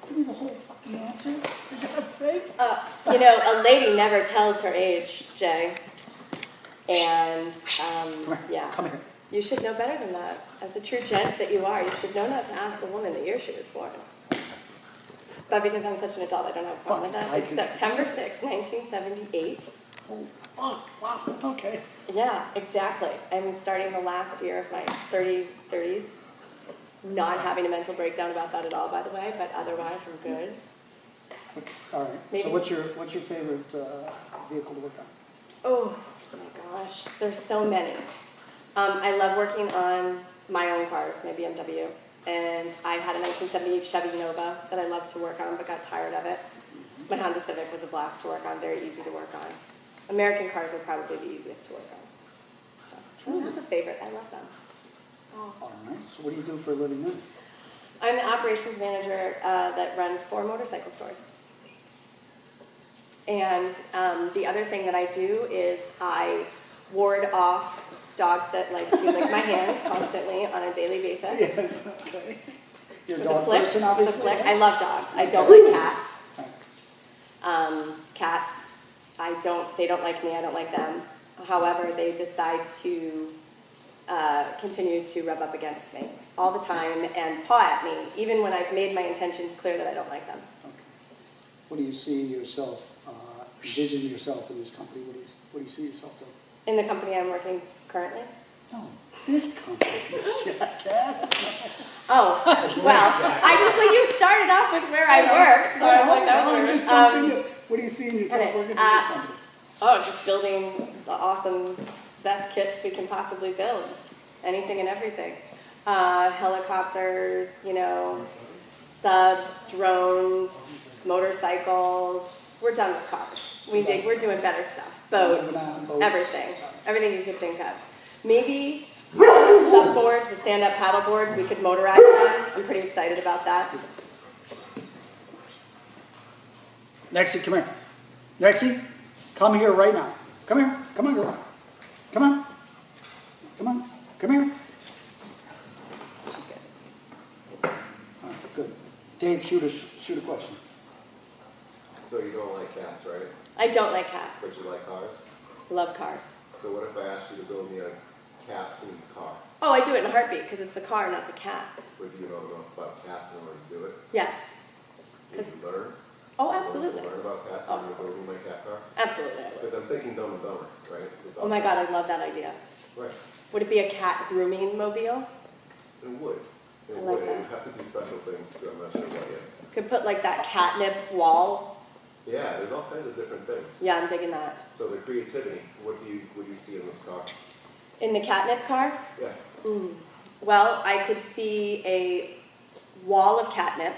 Give me the whole fucking answer, for God's sakes. You know, a lady never tells her age, Jay. And, yeah. Come here. You should know better than that. As the true gent that you are, you should know not to ask a woman the year she was born. But because I'm such an adult, I don't have a problem with that. It's September 6, 1978. Oh, wow, okay. Yeah, exactly. I'm starting the last year of my 30s. Not having a mental breakdown about that at all, by the way, but otherwise I'm good. All right. Maybe. So what's your favorite vehicle to work on? Oh my gosh, there's so many. I love working on my own cars, my BMW, and I had a 1978 Chevy Nova that I loved to work on, but got tired of it. My Honda Civic was a blast to work on, very easy to work on. American cars are probably the easiest to work on. So, I don't have a favorite. I love them. All right. So what do you do for a living now? I'm the operations manager that runs 4 motorcycle stores. And the other thing that I do is I ward off dogs that like to lick my hands constantly on a daily basis. Yes, okay. You're a With dog person, obviously? With a flick. I love dogs. I don't like cats. Cats, they don't like me, I don't like them. However, they decide to continue to rub up against me all the time and paw at me, even when I've made my intentions clear that I don't like them. Okay. What do you see yourself, envision yourself in this company? What do you see yourself doing? In the company I'm working currently? No, this company, jackass. Oh, well, you started off with where I worked, so I was like, that was weird. What do you see in yourself working in this company? Oh, just building the awesome, best kits we can possibly build. Anything and everything. Helicopters, subs, drones, motorcycles. We're done with cars. We're doing better stuff. Boats, everything. Everything you could think of. Maybe subboards, the stand-up paddle boards, we could motorize them. I'm pretty excited about that. Nexie, come here. Nexie, come here right now. Come here. Come on, girl. Come on. Come on. Come here. She's good. All right, good. Dave, shoot a question. So you don't like cats, right? I don't like cats. But you like cars? Love cars. So what if I asked you to build me a cat-themed car? Oh, I do it in a heartbeat because it's the car, not the cat. But do you know enough about cats in order to do it? Yes. Did you learn? Oh, absolutely. Learn about cats and you're building my cat car? Absolutely, I Because would. I'm thinking Dumb and Dumber, right? Oh my God, I love that idea. Right. Would it be a cat grooming mobile? It would. It I would. like It that. would have to be special things too. I'm not sure what yet. Could put like that catnip wall. Yeah, there's all kinds of different things. Yeah, I'm digging that. So the creativity, what do you see in this car? In the catnip car? Yeah. Well, I could see a wall of catnip.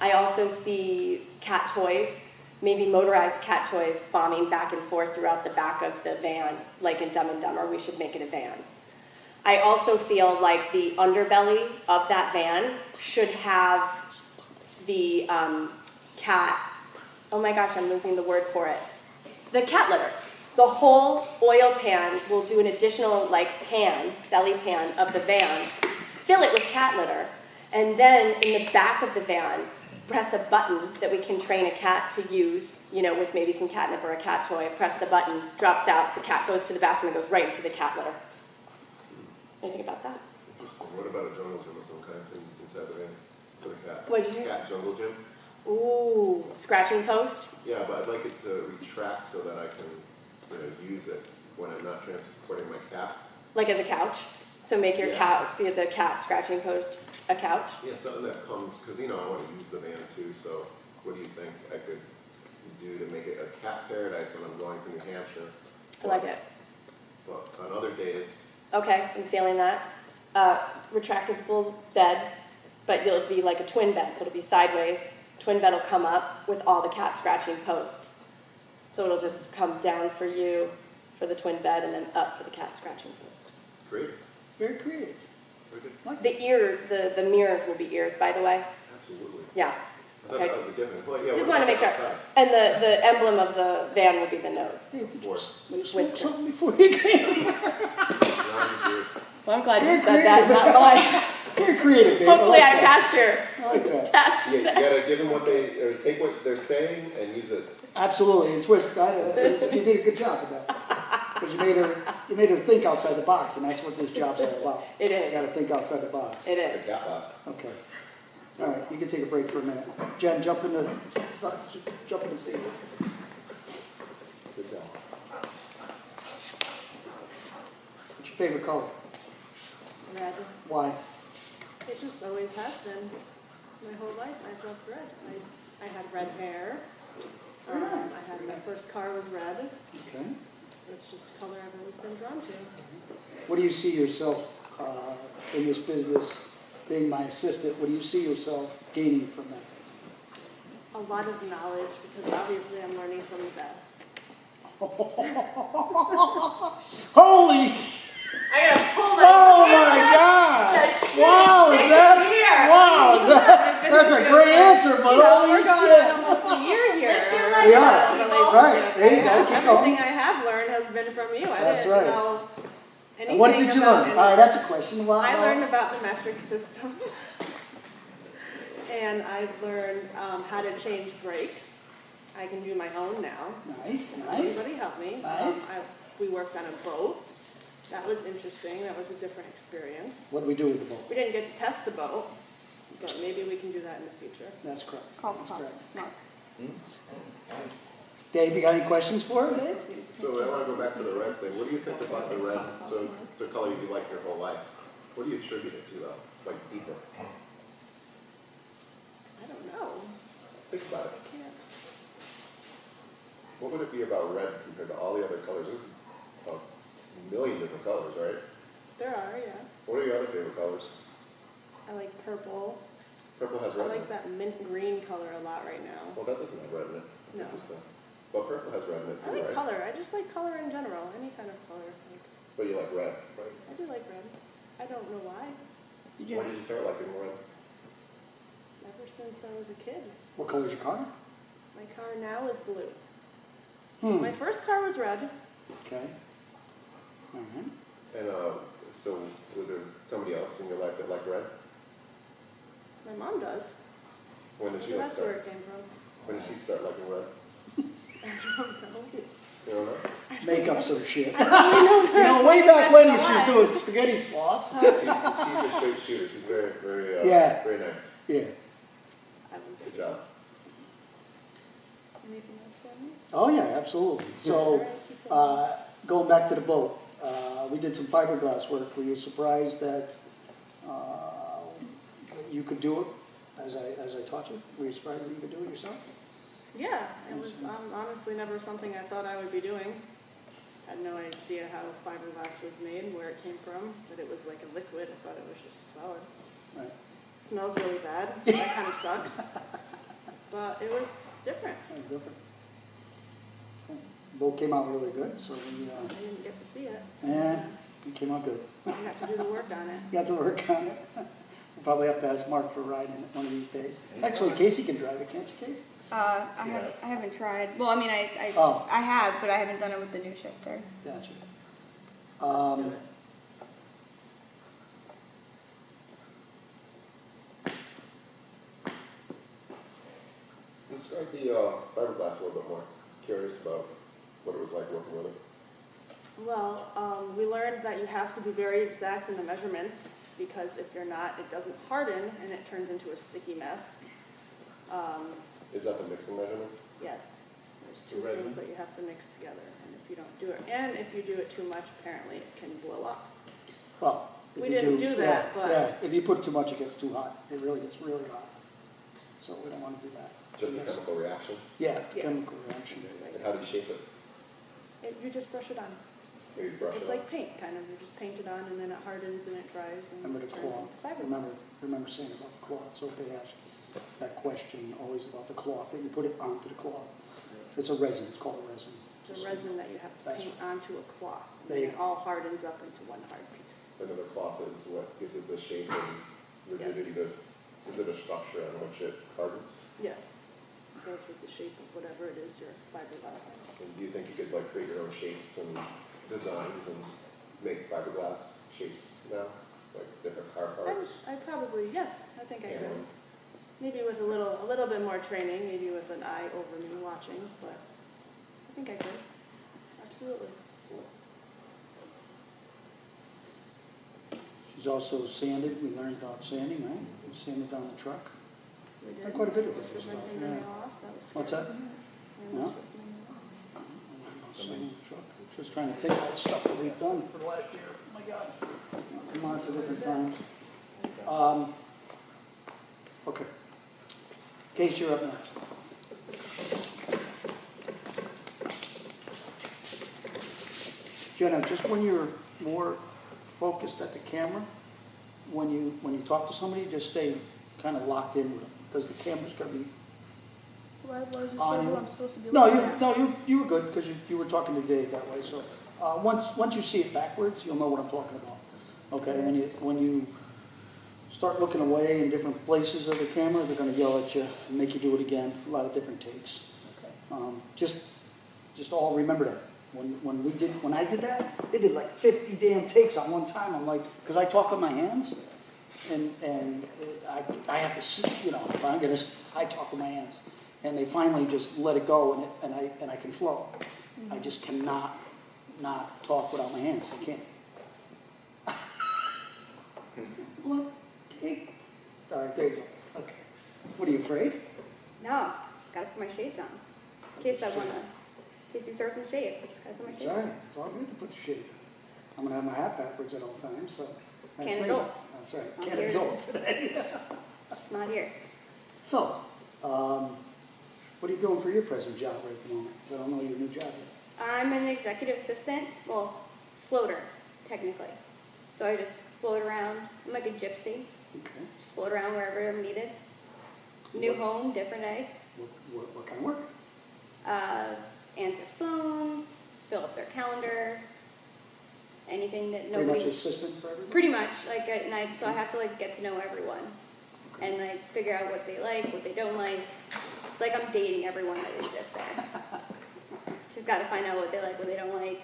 I also see cat toys, maybe motorized cat toys bombing back and forth throughout the back of the van, like in Dumb and Dumber. We should make it a van. I also feel like the underbelly of that van should have the cat, oh my gosh, I'm losing the word for it. The cat litter. The whole oil pan will do an additional belly pan of the van, fill it with cat litter, and then in the back of the van, press a button that we can train a cat to use, with maybe some catnip or a cat toy. Press the button, drops out, the cat goes to the bathroom and goes right into the cat litter. What do you think about that? Interesting. What about a jungle gym of some kind inside the van for the cat? What'd you do? Cat jungle gym? Ooh, scratching post? Yeah, but I'd like it to retract so that I can use it when I'm not transporting my cat. Like as a couch? So make your the cat scratching post a couch? Yeah, something that comes, because I want to use the van too, so what do you think I could do to make it a cat paradise when I'm going to New Hampshire? I like it. Well, on other days. Okay, I'm feeling that. Retractable bed, but it'll be like a twin bed, so it'll be sideways. Twin bed will come up with all the cat scratching posts. So it'll just come down for you for the twin bed and then up for the cat scratching post. Great. Very creative. Very good. Like The mirrors will be ears, by the way. Absolutely. Yeah. I thought that was a given. Well, yeah, Just want to make sure. outside? And the emblem of the van will be the nose. Dave, did you Or- smoke something before you came? Well, I'm glad you Very said that, not mine. Very creative, Dave. Hopefully I that. passed your I like that. test. Yeah, you give them what or take what they're saying and use it. Absolutely, and twist. You did a good job with that. Because you made her think outside the box, and that's what this job's all about. It is. You got to think outside the box. It The is. cat box. Okay. All right, you can take a break for a minute. Jen, jump in the seat. Good job. What's your favorite color? Red. Why? It just always has been. My whole life I've loved red. I had red hair. Very nice, I had very my nice. first car was red. Okay. It's just a color I've always been drawn to. What do you see yourself in this business, being my assistant? What do you see yourself gaining from that? A lot of knowledge because obviously I'm learning from the best. Holy! I gotta pull my Oh my God! Wow, is that? That's a great answer, but holy We're going shit! on almost a year here. We are. Right. There you go. Keep Everything going. I have learned has been from you. I That's didn't right. know anything And what did you about learn? All right, that's a question. Wow. I learned about the metric system. And I've learned how to change brakes. I can do my own now. Nice, nice. Everybody helped me. Nice. We worked on a boat. That was interesting. That was a different experience. What do we do with the boat? We didn't get to test the boat, but maybe we can do that in the future. That's correct. That's correct. Mark. Dave, you got any questions for him, Dave? So I want to go back to the red thing. What do you think about the red? So it's a color you like your whole life. What do you attribute it to though? Like deeper. I don't know. Think about it. I can't. What would it be about red compared to all the other colors? This is a million different colors, right? There are, yeah. What are your other favorite colors? I like purple. Purple has I red in like it. that mint green color a lot right now. Well, that doesn't have red in it. That's No. interesting. But purple has red in it I too, like right? color. I just like color in general. Any kind of color. Like, But you like red, right? I do like red. I don't know why. When did you start liking red? Ever since I was a kid. What color's your car? My car now is blue. Hmm. My first car was red. Okay. All right. And so was there somebody else in your life that liked red? My mom does. When did she Maybe like that's where start? it came from. When did she start liking red? I don't know. You don't know? Makeup sort of shit. You know, way back when she was doing spaghetti sauce. She's a straight shooter. She's very, very, Yeah. very nice. Yeah. Good job. Anything else for me? Oh yeah, absolutely. So, going back to the boat, we did some fiberglass work. Were you surprised that you could do it as I taught you? Were you surprised that you could do it yourself? Yeah, it was honestly never something I thought I would be doing. Had no idea how fiberglass was made, where it came from, that it was like a liquid. I thought it was just solid. Right. It smells really bad. That kind of sucks. But it was different. That was different. Boat came out really good, so we, I didn't get to see it. yeah, it came out good. I got to do the work on it. Got to work on it. We'll probably have to ask Mark for a ride in it one of these days. Actually, Casey can drive it, can't you, Casey? I haven't tried. Well, I mean, I Oh. I have, but I haven't done it with the new shifter. Gotcha. Let's do it. Describe the fiberglass a little bit more. Curious about what it was like working with it. Well, we learned that you have to be very exact in the measurements because if you're not, it doesn't harden and it turns into a sticky mess. Is that the mixing measurements? Yes, there's two Resin. things that you have to mix together, and if you don't do it, and if you do it too much, apparently it can blow up. Well, if We you didn't do that, yeah, but- yeah, if you put too much, it gets too hot. It really gets really hot. So we don't want to do that. Just a Yes. chemical reaction? Yeah, Yeah. chemical reaction. And how do you shape it? You just brush it on. Maybe brush It's it like up? paint, kind of. You just paint it on, and then it hardens and it dries and Remember the turns cloth. into Remember, fiberglass. saying about the cloth. So if they ask that question, always about the cloth, that you put it onto the cloth. It's a resin. It's called a resin. It's a resin that you have to That's paint onto a cloth, There and you it go. all hardens up into one hard piece. And then the cloth is what gives it the shape and rigidity. Is it a structure on which it hardens? Yes, it goes with the shape of whatever it is you're fiberglassing. And do you think you could like create your own shapes and designs and make fiberglass shapes now? Like different car parts? I probably, yes, I think I could. And Maybe with a little bit more training, maybe with an eye over me watching, but I think I could. Absolutely. She's also sanded, we learned about sanding, right? We sanded down the truck. We did. Had quite a bit of Almost this ripped my stuff, fingernail yeah. off. That was scary. What's that? I almost ripped my nail off. Sanding the truck. Just trying to think of all the stuff that we've done for the last year. Oh my God. Lots of different times. Okay. Case, you're up next. Jenna, just when you're more focused at the camera, when you talk to somebody, just stay kind of locked in with them, because the camera's going to be Why was it on who you. I'm supposed to be No, looking at? you were good, because you were talking to Dave that way. So once you see it backwards, you'll know what I'm talking about. Okay, when you start looking away in different places of the camera, they're going to yell at you and make you do it again. A lot of different takes. Just all remember that. When I did that, they did like 50 damn takes on one time. I'm like, because I talk with my hands, and I have to see, if I'm gonna, I talk with my hands, and they finally just let it go, and I can flow. I just cannot not talk without my hands. I can't. Look, take. All right, there you go. Okay. What are you afraid? No, just gotta put my shades on. In case I wanna, in case we throw some shade, I just gotta put my It's shades all on. right. It's all good to put your shades on. I'm gonna have my hat backwards at all times, so Just that's can't me. adult. That's right. I'm Can't here. adult today. It's not here. So, what are you doing for your present job right at the moment? Because I don't know your new job yet. I'm an executive assistant, well, floater, technically. So I just float around. I'm like a gypsy. Okay. Just float around wherever I'm needed. New home, different day. What kind of work? Answer phones, fill up their calendar, anything that Pretty nobody. much assistant for everybody? Pretty much, so I have to get to know everyone Okay. and figure out what they like, what they don't like. It's like I'm dating everyone that exists there. She's got to find out what they like, what they don't like,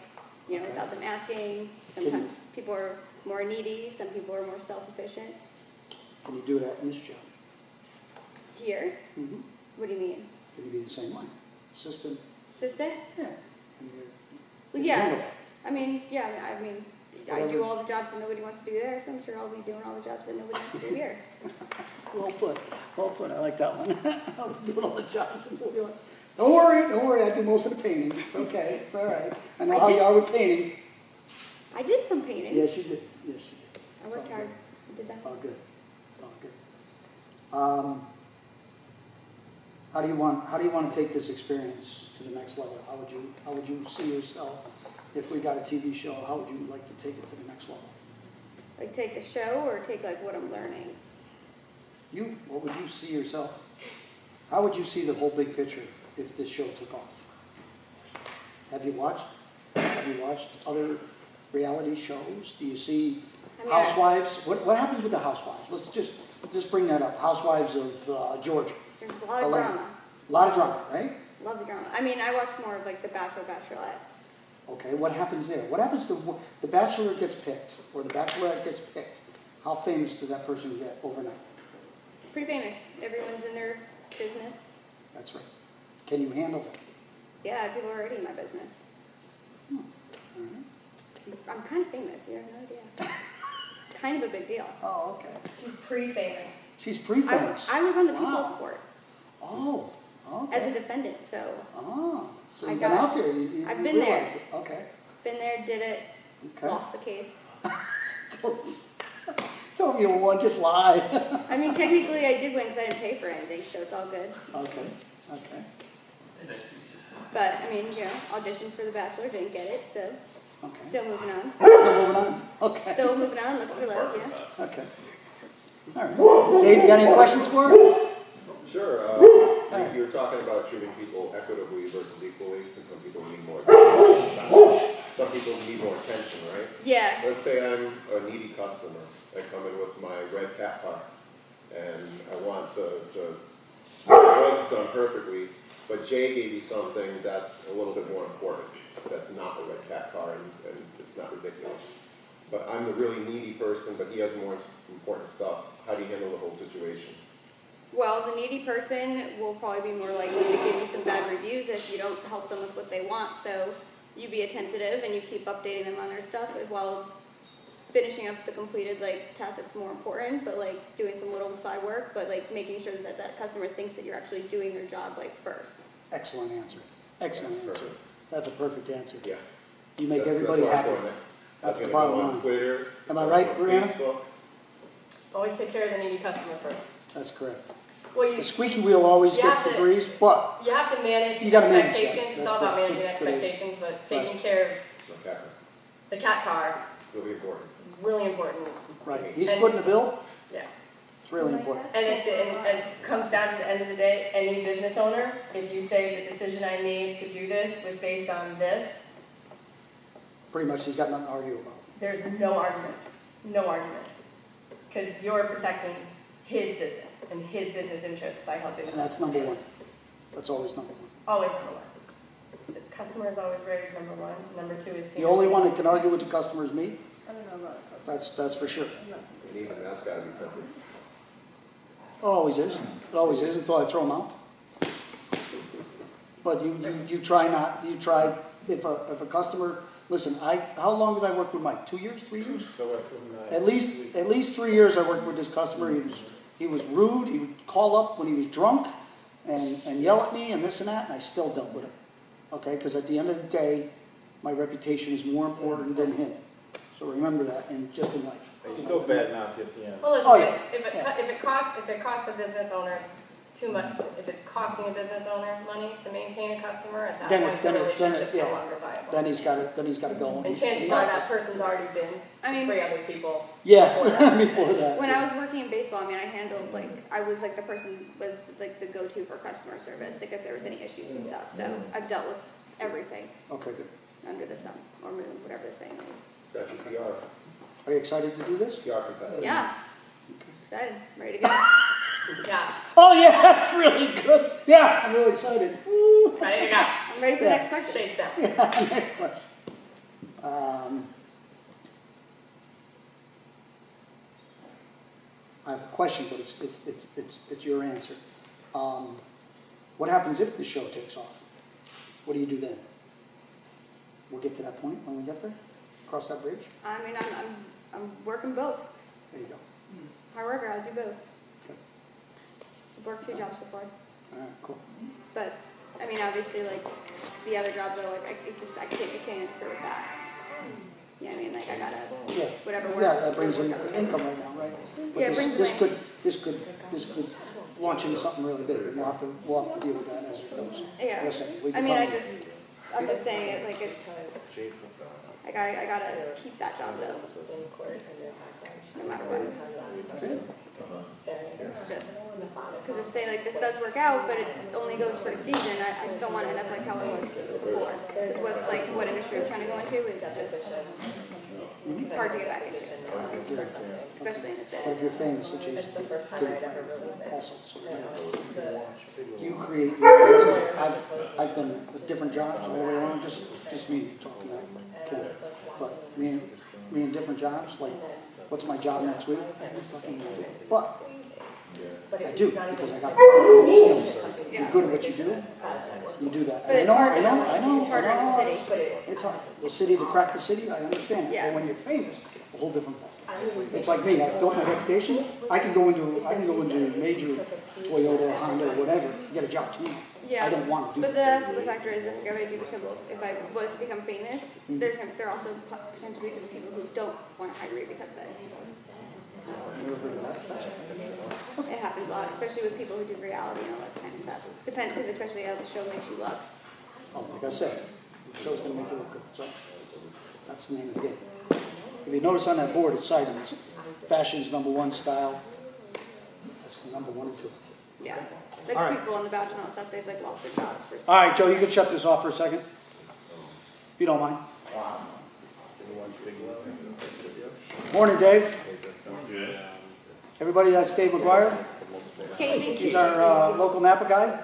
Okay. without them asking. Sometimes people are more needy, some people are more self-efficient. Can you do that in this job? Here, Mm-hmm. what do you mean? Can you be the same way? Assistant? Assistant? Yeah. And Well, you yeah. handle it. I mean, I do all the jobs that nobody wants to do there, so I'm sure I'll be doing all the jobs that nobody wants to do here. Well put. Well put. I like that one. I'm doing all the jobs and nobody wants. Don't worry. I do most of the painting. It's okay. It's all right. I know I how did- you are with painting. I did some painting. Yes, you did. Yes, you did. I It's worked all hard. good. I did that. It's all good. It's all good. How do you want to take this experience to the next level? How would you see yourself if we got a TV show? How would you like to take it to the next level? Take the show or take what I'm learning? What would you see yourself? How would you see the whole big picture if this show took off? Have you watched other reality shows? Do you see Housewives? What happens with the Housewives? Let's just bring that up. Housewives of Georgia. There's a lot of Atlanta. drama. A lot of drama, right? Love the drama. I watch more of The Bachelor, Bachelorette. Okay, what happens there? What happens to the bachelor gets picked or the bachelorette gets picked? How famous does that person get overnight? Pretty famous. Everyone's in their business. That's right. Can you handle it? Yeah, people are already in my business. All right. I'm kind of famous. You have no idea. Kind of a big deal. Oh, okay. She's pre-famous. She's pre-famous. I was on the Wow. People's Court Oh, okay. as a defendant, so Oh, so I you've been got- out there. You I've been there. realize it. Okay. been there, did it, Okay. lost the case. Don't you won, just lie. Technically I did win because I didn't pay for anything, so it's all good. Okay, okay. But, auditioned for The Bachelor, didn't get it, so Okay. still moving on. Still moving on? Okay. Still moving on, looking for love, Okay. All right. Dave, you got any questions for her? Sure. You were talking about treating people equitably versus equally, because some people need more attention. Some people need more attention, right? Yeah. Let's say I'm a needy customer. I come in with my red cat car, and I want the legs done perfectly, but Jay gave you something that's a little bit more important. That's not the red cat car, and it's not ridiculous. But I'm the really needy person, but he has more important stuff. How do you handle the whole situation? Well, the needy person will probably be more likely to give you some bad reviews if you don't help them with what they want. So you be attentive and you keep updating them on their stuff while finishing up the completed like task that's more important, but like doing some little side work, but like making sure that that customer thinks that you're actually doing their job like first. Excellent answer. Excellent answer. Perfect. That's a perfect answer. Yeah. You make That's everybody where I'm happy. going next. That's the I'm gonna bottom go on line. Twitter. Am I I'm right, gonna go on Brianna? Facebook. Always take care of the needy customer first. That's correct. Well, you The squeaky wheel always You gets have the to- grease, but you have to manage You gotta manage that. expectations. It's That's all about correct. managing Pretty- expectations, but taking care of Okay. the cat car It'll be important. is really important. right, he's And- footing the bill. Yeah. It's really important. And it comes down to the end of the day, any business owner, if you say the decision I made to do this was based on this, Pretty much, he's got nothing to argue about. there's no argument. No argument. Because you're protecting his business and his business interest by helping. And that's number one. That's always number one. Always number one. The customer is always raised number one. Number two is. The only one that can argue with the customer is me. I don't know about a customer. That's for sure. And even that's gotta be filtered. It always is. It always is until I throw them out. But you try not, you try, if a customer, listen, how long did I work with Mike? 2 years, 3 years? At least 3 years I worked with this customer. He was rude. He would call up when he was drunk and yell at me and this and that, and I still dealt with him. Okay, because at the end of the day, my reputation is more important than him. So remember that, and just in life. You still bad mouth you at the end. Well, Oh, yeah. if it costs a business owner too much, if it's costing a business owner money to maintain a customer, at that Then point it's- the then it- relationship's no yeah. longer viable. Then he's got to go. And chances are that person's already been I mean- to 3 other people. Yes, before that. before that. When I was working in baseball, I mean, I handled like, I was like the person was like the go-to for customer service, like if there was any issues and stuff. So I've dealt with everything Okay, good. under the sun, or moon, whatever the saying is. Got your PR, Are you excited to do this? PR contestant. Yeah. Excited, ready to go. Yeah, Oh yeah, that's really good. Yeah, I'm really excited. Woo. ready to go. I'm ready for the Yeah. next question. Shades down. Yeah, next question. I have a question, but it's your answer. What happens if the show takes off? What do you do then? We'll get to that point when we get there. Cross that bridge. I mean, I'm working both. There you go. Hard worker, I'll do both. Okay. I've worked 2 jobs before. All right. Cool. But, I mean, obviously, like, the other job, though, like, I can't interfere with that. Yeah, I mean, like, I gotta, Yeah. whatever works. Yeah, that brings in works out. income right now, right? But Yeah, it brings this could launch into something really big. We'll have to deal with that as it goes. Yeah. Listen, we I mean, can I'm just saying it, like, it's, like, I gotta keep that job, though, no matter what. Okay. It's just, because if, say, like, this does work out, but it only goes for a season, I just don't want to end up like how I was before. Because with, like, what industry I'm trying to go into, it's just, it's hard to get back into, especially in the But city. if you're famous, such as It's the first time I'd ever really been. also, so you create your business. I've been at different jobs all the way around, just me talking that kid. But me in different jobs, like, what's my job next week? I have no fucking idea. But I do, because I got skills. You're good at what you do that. But it's hard enough. It's harder in the city. It's hard. The city, to crack the city, I understand. Yeah. But when you're famous, a whole different thing. It's like me, I've built my reputation. I can go into major Toyota, Honda, whatever, get a job tomorrow. Yeah. I don't want to do But that. the factor is, if I was to become famous, there are also potentially people who don't want to hire you because of it. Never heard of that. It happens a lot, especially with people who do reality and all that kind of stuff. Depends, because especially how the show makes you look. Oh, like I said, the show's gonna make you look good, so that's the name of the game. If you notice on that board, it's sideways. Fashion's #1, style. That's the #1 and 2. Yeah. Like All right. people on the Bachelor and all that stuff, they've like lost their jobs for. All right, Joe, you can shut this off for a second, if you don't mind. Morning, Dave. Everybody, that's Dave McGuire. Casey. He's our local Napa guy.